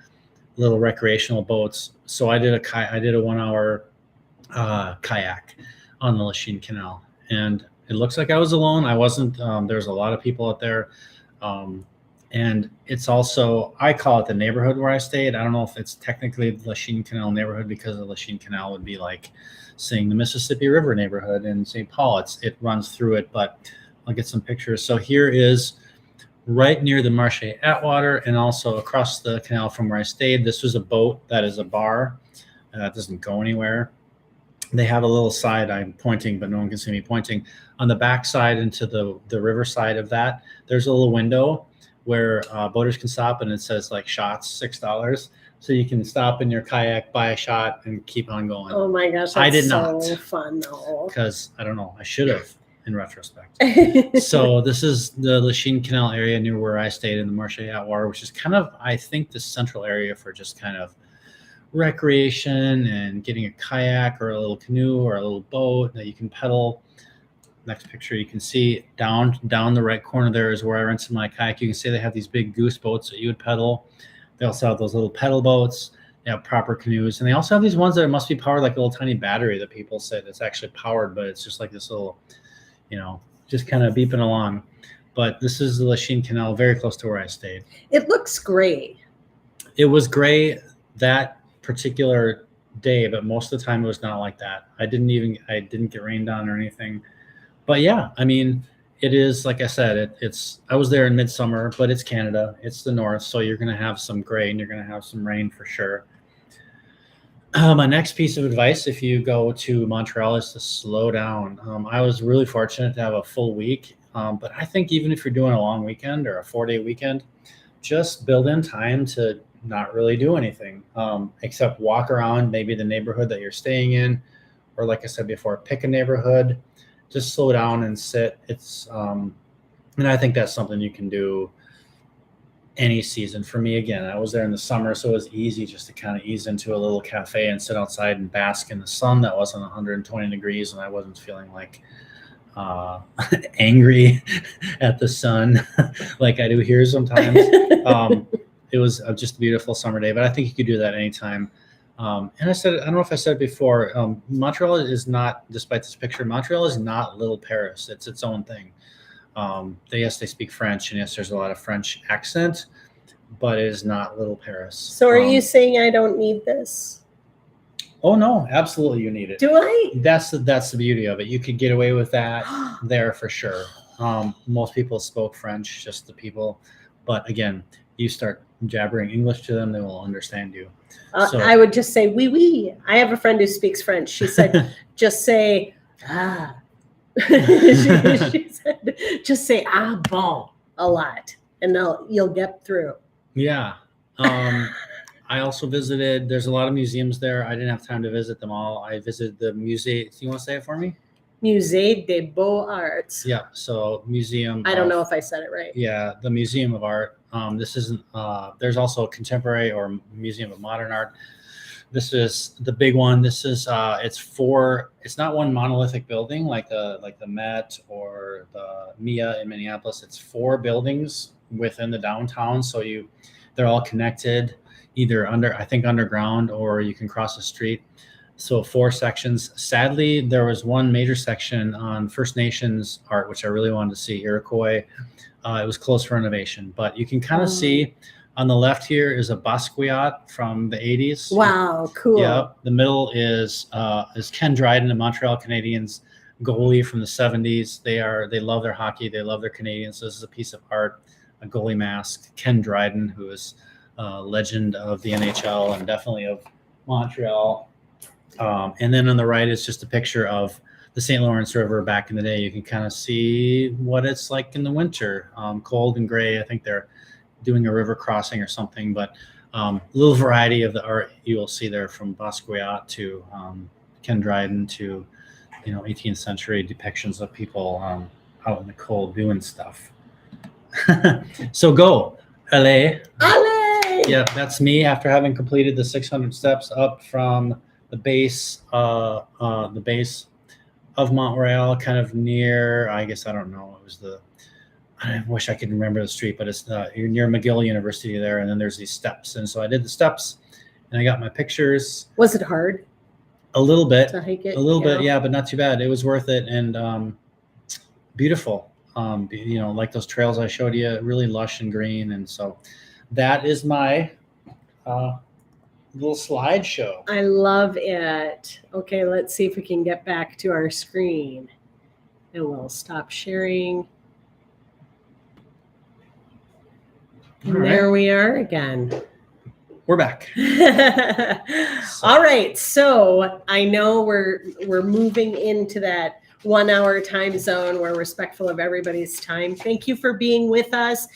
little recreational boats. So I did a 1 hour kayak on the Lachine Canal. And it looks like I was alone. I wasn't. There's a lot of people out there. And it's also, I call it the neighborhood where I stayed. I don't know if it's technically the Lachine Canal neighborhood, because the Lachine Canal would be like saying the Mississippi River neighborhood in St. Paul. It runs through it, but I'll get some pictures. So here is right near the Marché Atwater, and also across the canal from where I stayed. This was a boat that is a bar. It doesn't go anywhere. They have a little side, I'm pointing, but no one can see me pointing. On the back side into the river side of that, there's a little window where boaters can stop, and it says like shots, $6. So you can stop in your kayak, buy a shot, and keep on going. Oh my gosh, that's I did so not. fun though. Because I don't know, I should have in retrospect. So this is the Lachine Canal area near where I stayed in the Marché Atwater, which is kind of, I think, the central area for just kind of recreation and getting a kayak or a little canoe or a little boat that you can pedal. Next picture, you can see down the right corner there is where I rented my kayak. You can see they have these big goose boats that you would pedal. They also have those little pedal boats. They have proper canoes, and they also have these ones that must be powered like a little tiny battery that people said it's actually powered, but it's just like this little, just kind of beeping along. But this is the Lachine Canal, very close to where I stayed. It looks gray. It was gray that particular day, but most of the time it was not like that. I didn't get rained on or anything. But yeah, I mean, it is, like I said, I was there in midsummer, but it's Canada, it's the north, so you're going to have some gray and you're going to have some rain for sure. My next piece of advice, if you go to Montreal, is to slow down. I was really fortunate to have a full week, but I think even if you're doing a long weekend or a 4-day weekend, just build in time to not really do anything, except walk around maybe the neighborhood that you're staying in, or like I said before, pick a neighborhood, just slow down and sit. And I think that's something you can do any season. For me, again, I was there in the summer, so it was easy just to kind of ease into a little cafe and sit outside and bask in the sun that wasn't 120 degrees, and I wasn't feeling like angry at the sun like I do here sometimes. It was just a beautiful summer day, but I think you could do that anytime. And I don't know if I said it before, Montreal is not, despite this picture, Montreal is not Little Paris. It's its own thing. Yes, they speak French, and yes, there's a lot of French accent, but it is not Little Paris. So are you saying I don't need this? Oh no, absolutely you need it. Do I? That's the beauty of it. You could get away with that there for sure. Most people spoke French, just the people. But again, you start jabbering English to them, they will understand you. I would just say oui, oui. I have a friend who speaks French. She said, just say, ah. she said, just say, ah, bon, a lot, and you'll get through. Yeah. I also visited, there's a lot of museums there. I didn't have time to visit them all. I visited the musée. Do you want to say it for me? Musée des Beaux-Arts. Yeah. So museum. I don't know if I said it right. Yeah. The Museum of Art. This isn't, there's also a contemporary or Museum of Modern Art. This is the big one. This is, it's not one monolithic building like the Met or the MIA in Minneapolis. It's 4 buildings within the downtown. So they're all connected either underground, or you can cross the street. So 4 sections. Sadly, there was one major section on First Nations art, which I really wanted to see, Iroquois. It was closed for renovation, but you can kind of see on the left here is a Basquiat from the 80s. Wow, cool. Yeah. The middle is Ken Dryden, a Montreal Canadiens goalie from the 70s. They love their hockey. They love their Canadians. So this is a piece of art, a goalie mask. Ken Dryden, who is a legend of the NHL and definitely of Montreal. And then on the right is just a picture of the St. Lawrence River back in the day. You can kind of see what it's like in the winter, cold and gray. I think they're doing a river crossing or something, but a little variety of the art you will see there, from Basquiat to Ken Dryden to 18th century depictions of people out in the cold doing stuff. So go, allez. Allez! Yeah, that's me after having completed the 600 steps up from the base of Montreal, kind of near, I guess, I don't know, I wish I could remember the street, but it's you're near McGill University there, and then there's these steps. And so I did the steps, and I got my pictures. Was it hard? A little bit, to hike it? a little bit, yeah, but not too bad. It was worth it, and beautiful. Like those trails I showed you, really lush and green, and so that is my little slideshow. I love it. Okay, let's see if we can get back to our screen, and we'll stop sharing. And there we are again. We're back. All right. So I know we're moving into that 1 hour time zone. We're respectful of everybody's time. Thank you for being with us.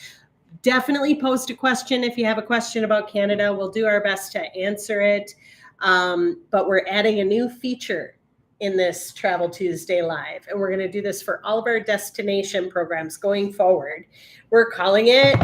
Definitely post a question if you have a question about Canada. We'll do our best to answer it. But we're adding a new feature in this Travel Tuesday Live, and we're going to do this for all of our destination programs going forward. We're calling it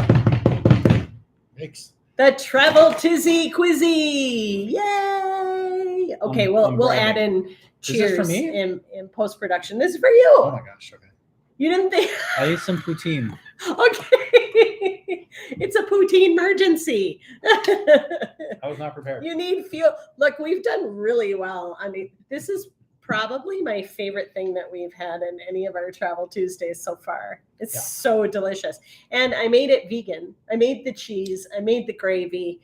the Travel Tuesday Quizzy. Yay! Okay, we'll add in cheers for me? in post-production. This is for you. Oh my gosh, okay. You didn't think? I ate some poutine. Okay. It's a poutine emergency. I was not prepared. You need fuel. Look, we've done really well. I mean, this is probably my favorite thing that we've had in any of our Travel Tuesdays so far. It's so delicious. And I made it vegan. I made the cheese, I made the gravy,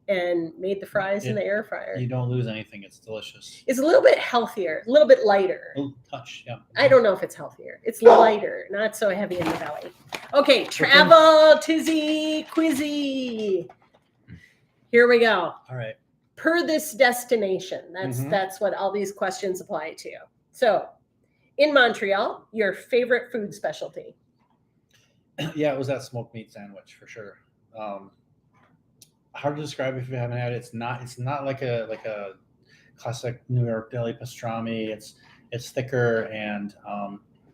and made the fries in the air fryer. You don't lose anything. It's delicious. It's a little bit healthier, a little bit lighter. A little touch, yeah. I don't know if it's healthier. It's lighter, not so heavy in the belly. Okay, Travel Tuesday Quizzy. Here we go. All right. Per this destination, that's what all these questions apply to. So, in Montreal, your favorite food specialty? Yeah, it was that smoked meat sandwich for sure. Hard to describe if you haven't had it. It's not like a classic New York deli pastrami. It's thicker, and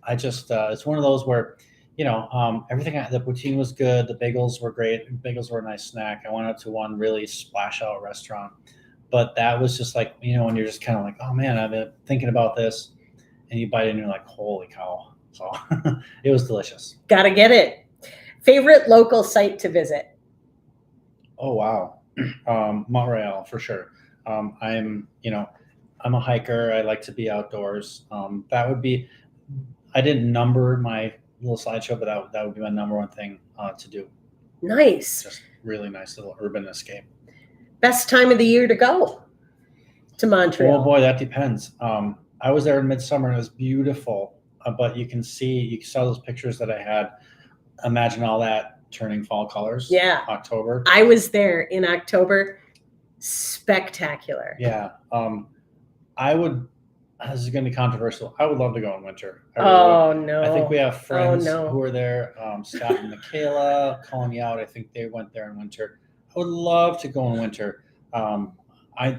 I just it's one of those where everything. The poutine was good. The bagels were great. Bagels were a nice snack. I went out to one really splash out restaurant, but that was just like when you're just kind of like, oh man, I've been thinking about this, and you bite it and you're like, holy cow! So it was delicious. Gotta get it. Favorite local site to visit? Oh wow, Montreal for sure. I'm a hiker. I like to be outdoors. That would be. I didn't number my little slideshow, but that would be my number one thing to do. Nice. Just really nice little urban escape. Best time of the year to go to Montreal? Oh boy, that depends. I was there in midsummer and it was beautiful, but you saw those pictures that I had. Imagine all that turning fall colors. Yeah. October. I was there in October. Spectacular. Yeah. This is going to be controversial. I would love to go in winter. No. I think we have friends who are there. Scott and Michaela calling me out. I think they went there in winter. I would love to go in winter.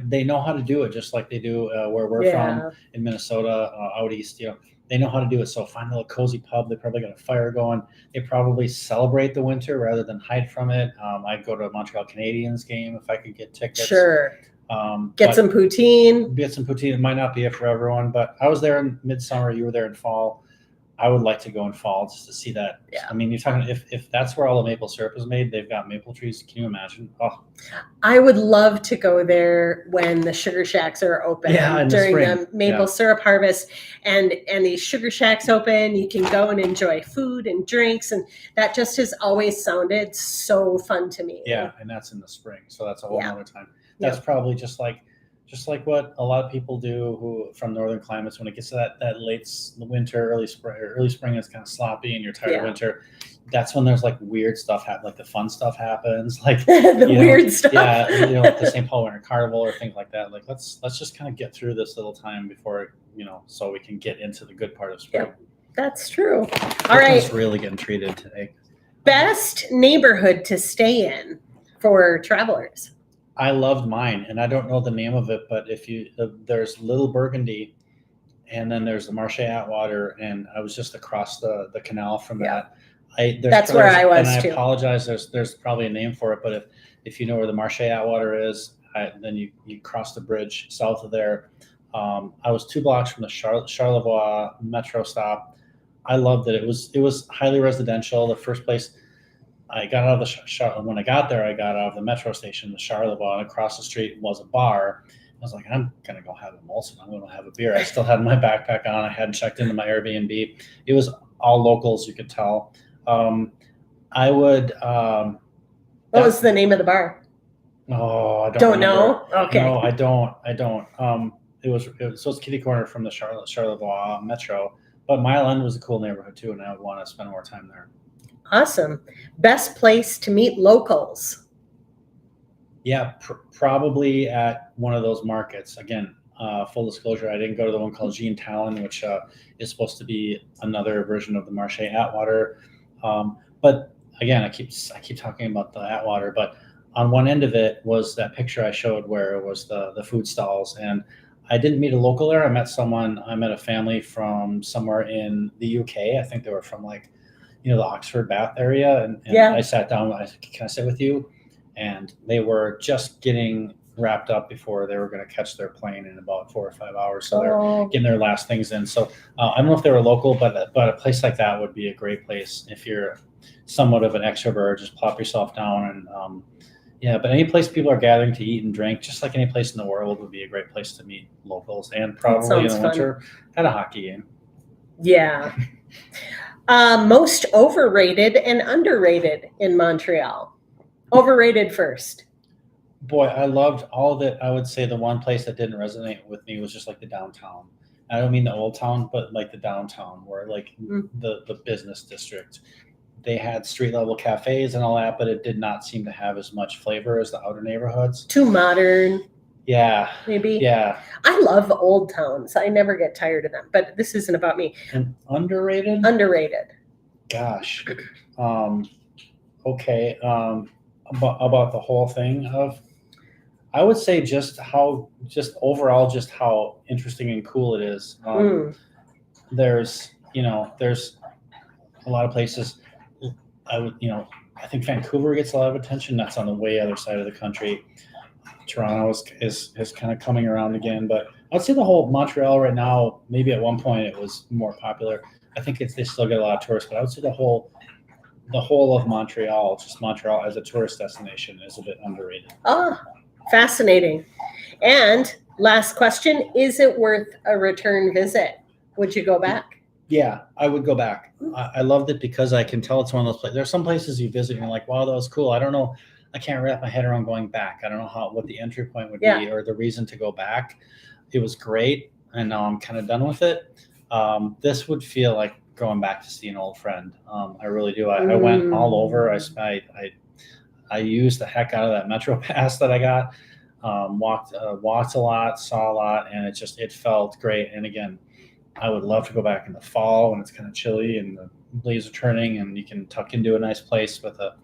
They know how to do it, just like they do where we're from in Minnesota, out east. They know how to do it. So find a little cozy pub. They probably got a fire going. They probably celebrate the winter rather than hide from it. I'd go to a Montreal Canadiens game if I could get tickets. Sure. Get some poutine. It might not be it for everyone, but I was there in midsummer. You were there in fall. I would like to go in fall just to see that. Yeah. I mean, you're talking if that's where all the maple syrup is made. They've got maple trees. Can you imagine? Oh, I would love to go there when the sugar shacks are open during the maple syrup harvest, and these sugar shacks open. You can go and enjoy food and drinks, and that just has always sounded so fun to me. Yeah, and that's in the spring, so that's a whole other time. That's probably just like what a lot of people do who from northern climates. When it gets to that late winter, early spring is kind of sloppy, and you're tired of winter. That's when there's like weird stuff happen, like the fun stuff happens, like weird stuff. Yeah, like the St. Paul Winter Carnival or things like that. Like let's just kind of get through this little time before so we can get into the good part of spring. Yep, that's true. All right, just really getting treated today. Best neighborhood to stay in for travelers. I loved mine, and I don't know the name of it, but there's Little Burgundy, and then there's the Marché Atwater, and I was just across the canal from that. That's where I was and too. I apologize. There's probably a name for it, but if you know where the Marché Atwater is, then you cross the bridge south of there. I was 2 blocks from the Charlevoix metro stop. I loved it. It was highly residential. The first place I got out of when I got there, I got out of the metro station, the Charlevoix, and across the street was a bar. was like, I'm gonna go have a Molson. I'm gonna have a beer. I still had my backpack on. I hadn't checked into my Airbnb. It was all locals, you could tell. I would. What was the name of the bar? Oh, I Don't remember. know. Okay. No, I don't. It was so it's kitty corner from the Charlevoix Metro, but Mile End was a cool neighborhood too, and I would want to spend more time there. Awesome. Best place to meet locals? Yeah, probably at one of those markets. Again, full disclosure, I didn't go to the one called Jean Talon, which is supposed to be another version of the Marché Atwater. But again, I keep talking about the Atwater, but on one end of it was that picture I showed where it was the food stalls, and I didn't meet a local there. I met a family from somewhere in the UK. I think they were from like, the Oxford Bath area, and Yeah. I sat down. I said, "Can I sit with you?" And they were just getting wrapped up before they were going to catch their plane in about 4 or 5 hours. So they're getting their last things in. So I don't know if they were local, but a place like that would be a great place if you're somewhat of an extrovert. Just plop yourself down and but any place people are gathering to eat and drink, just like any place in the world, would be a great place to meet locals. And probably in the winter at a hockey game. Yeah. Most overrated and underrated in Montreal. Overrated first. Boy, I loved all of it. I would say the one place that didn't resonate with me was just like the downtown. I don't mean the old town, but like the downtown, where like the business district. They had street level cafes and all that, but it did not seem to have as much flavor as the outer neighborhoods. Too modern. Yeah. Maybe. Yeah. I love old towns. I never get tired of them, but this isn't about me. And underrated? Underrated. Gosh. Okay. About the whole thing of, I would say just overall how interesting and cool it is. There's a lot of places. I think Vancouver gets a lot of attention. That's on the way other side of the country. Toronto is kind of coming around again, but I'd say the whole Montreal right now, maybe at one point it was more popular. I think they still get a lot of tourists, but I would say the whole of Montreal, just Montreal as a tourist destination, is a bit underrated. Oh, fascinating. And last question, is it worth a return visit? Would you go back? Yeah, I would go back. I loved it because I can tell it's one of those places. There are some places you visit and you're like, wow, that was cool. I don't know. I can't wrap my head around going back. I don't know what the entry point would be or the reason to go back. It was great, and now I'm kind of done with it. This would feel like going back to see an old friend. I really do. I went all over. I used the heck out of that Metro Pass that I got. Walked a lot, saw a lot, and it felt great. And again, I would love to go back in the fall when it's kind of chilly and the leaves are turning, and you can tuck into a nice place with a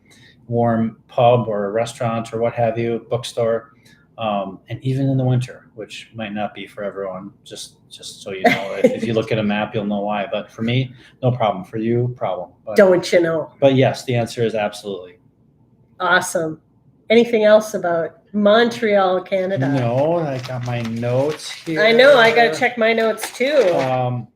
warm pub or a restaurant or what have you, bookstore, and even in the winter, which might not be for everyone. Just so you know, if you look at a map, you'll know why. But for me, no problem. For you, problem. Don't you know? But yes, the answer is absolutely. Awesome. Anything else about Montreal, Canada? No, I got my notes here. I know, I got to check my notes too.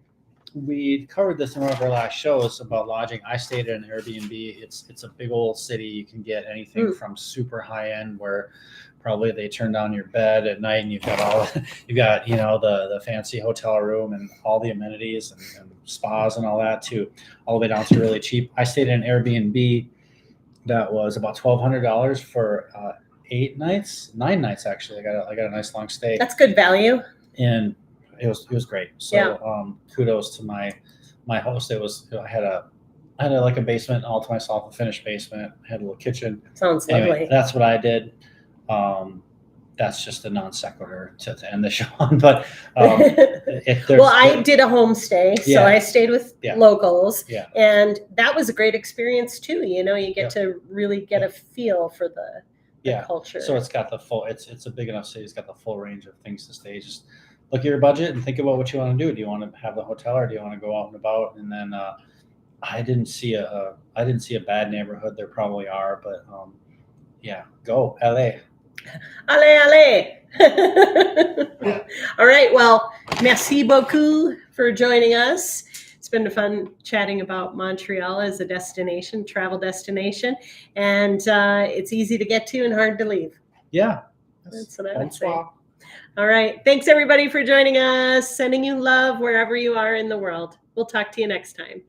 We covered this in one of our last shows about lodging. I stayed at an Airbnb. It's a big old city. You can get anything from super high end, where probably they turn down your bed at night and you've got the fancy hotel room and all the amenities and spas and all that, to all the way down to really cheap. I stayed in an Airbnb that was about $1,200 for 9 nights actually. I got a nice long stay. That's good value. And it was great. So kudos to my host. I had a basement all to myself, a finished basement. I had a little kitchen. Sounds lovely. That's what I did. That's just a non sequitur to end the show on. But I did a homestay, so I stayed with locals, and that was a great experience too. You get to really get a feel for the culture. So it's got the full. It's a big enough city. It's got the full range of things to stay. Just look at your budget and think about what you want to do. Do you want to have the hotel, or do you want to go out and about? And then I didn't see a bad neighborhood. There probably are, but go LA. Allez. All right. Well, merci beaucoup for joining us. It's been fun chatting about Montreal as a destination, travel destination, and it's easy to get to and hard to leave. Yeah. That's what I would say. All right. Thanks everybody for joining us. Sending you love wherever you are in the world. We'll talk to you next time.